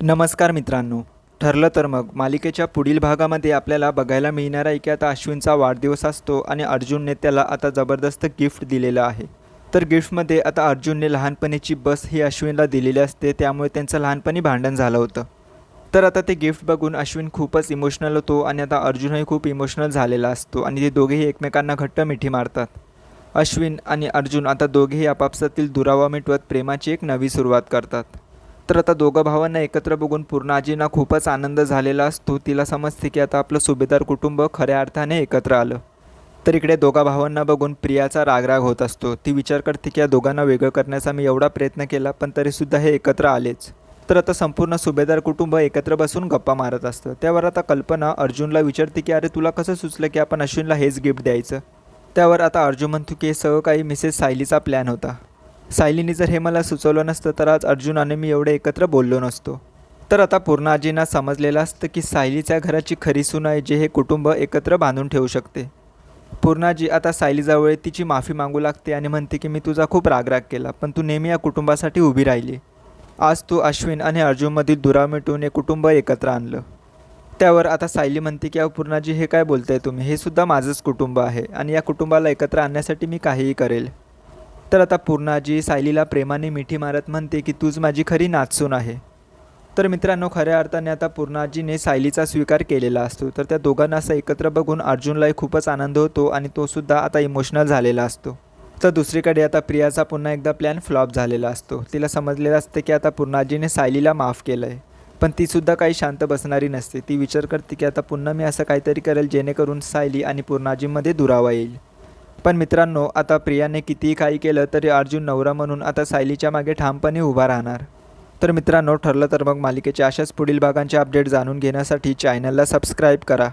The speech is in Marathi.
नमस्कार मित्रांनो. ठरलं तर मग मालिकेच्या पुढील भागामध्ये आपल्याला बघायला मिळणार आहे की आता अश्विनचा वाढदिवस असतो आणि अर्जुनने त्याला आता जबरदस्त गिफ्ट दिलेलं आहे. तर गिफ्टमध्ये आता अर्जुनने लहानपणीची बस ही अश्विनला दिलेली असते, त्यामुळे त्यांचं लहानपणी भांडण झालं होतं. तर आता ते गिफ्ट बघून अश्विन खूपच इमोशनल होतो आणि आता अर्जुनही खूप इमोशनल झालेला असतो आणि ते दोघेही एकमेकांना घट्ट मिठी मारतात. अश्विन आणि अर्जुन आता दोघेही आपापसातील दुरावा मिटवत प्रेमाची एक नवी सुरुवात करतात. तर आता दोघं भावांना एकत्र बघून पूर्णाजींना खूपच आनंद झालेला असतो. तिला समजते की आता आपलं सुभेदार कुटुंब खऱ्या अर्थाने एकत्र आलं. तर इकडे दोघा भावांना बघून प्रियाचा रागराग होत असतो. ती विचार करते की या दोघांना वेगळं करण्याचा मी एवढा प्रयत्न केला, पण तरीसुद्धा हे एकत्र आलेच. तर आता संपूर्ण सुभेदार कुटुंब एकत्र बसून गप्पा मारत असतं. त्यावर आता कल्पना अर्जुनला विचारते की अरे तुला कसं सुचलं की आपण अश्विनला हेच गिफ्ट द्यायचं. त्यावर आता अर्जुन म्हणतो की हे सगळं काही मिसेस सायलीचा प्लॅन होता. सायलीने जर हे मला सुचवलं नसतं तर आज अर्जुन आणि मी एवढे एकत्र बोललो नसतो. तर आता पूर्णाजींना समजलेलं असतं की सायलीच्या घराची खरी सून आहे, जे हे कुटुंब एकत्र बांधून ठेवू शकते. पूर्णाजी आता सायलीजवळ तिची माफी मागू लागते आणि म्हणते की मी तुझा खूप रागराग केला, पण तू नेहमी या कुटुंबासाठी उभी राहिली. आज तू अश्विन आणि अर्जुनमधील दुराव मिटवून हे कुटुंब एकत्र आणलं. त्यावर आता सायली म्हणते की पूर्णाजी हे काय बोलताय तुम्ही, हे सुद्धा माझंच कुटुंब आहे आणि या कुटुंबाला एकत्र आणण्यासाठी मी काहीही करेल. तर आता पूर्णाजी सायलीला प्रेमाने मिठी मारत म्हणते की तूच माझी खरी नाचसून आहे. तर मित्रांनो, खऱ्या अर्थाने आता पूर्णाजीने सायलीचा स्वीकार केलेला असतो. तर त्या दोघांना असं एकत्र बघून अर्जुनलाही खूपच आनंद होतो आणि तो सुद्धा आता इमोशनल झालेला असतो. तर दुसरीकडे आता प्रियाचा पुन्हा एकदा प्लॅन फ्लॉप झालेला असतो. तिला समजलेलं असते की आता पूर्णाजीने सायलीला माफ केलं आहे, पण तीसुद्धा काही शांत बसणारी नसते. ती विचार करते की आता पुन्हा मी असं काहीतरी करेल जेणेकरून सायली आणि पूर्णाजीमध्ये दुरावा येईल. पण मित्रांनो, आता प्रियाने कितीही काही केलं तरी अर्जुन नवरा म्हणून आता सायलीच्या मागे ठामपणे उभा राहणार. तर मित्रांनो, ठरलं तर मग मालिकेच्या अशाच पुढील भागांचे अपडेट जाणून घेण्यासाठी चॅनलला सबस्क्राईब करा.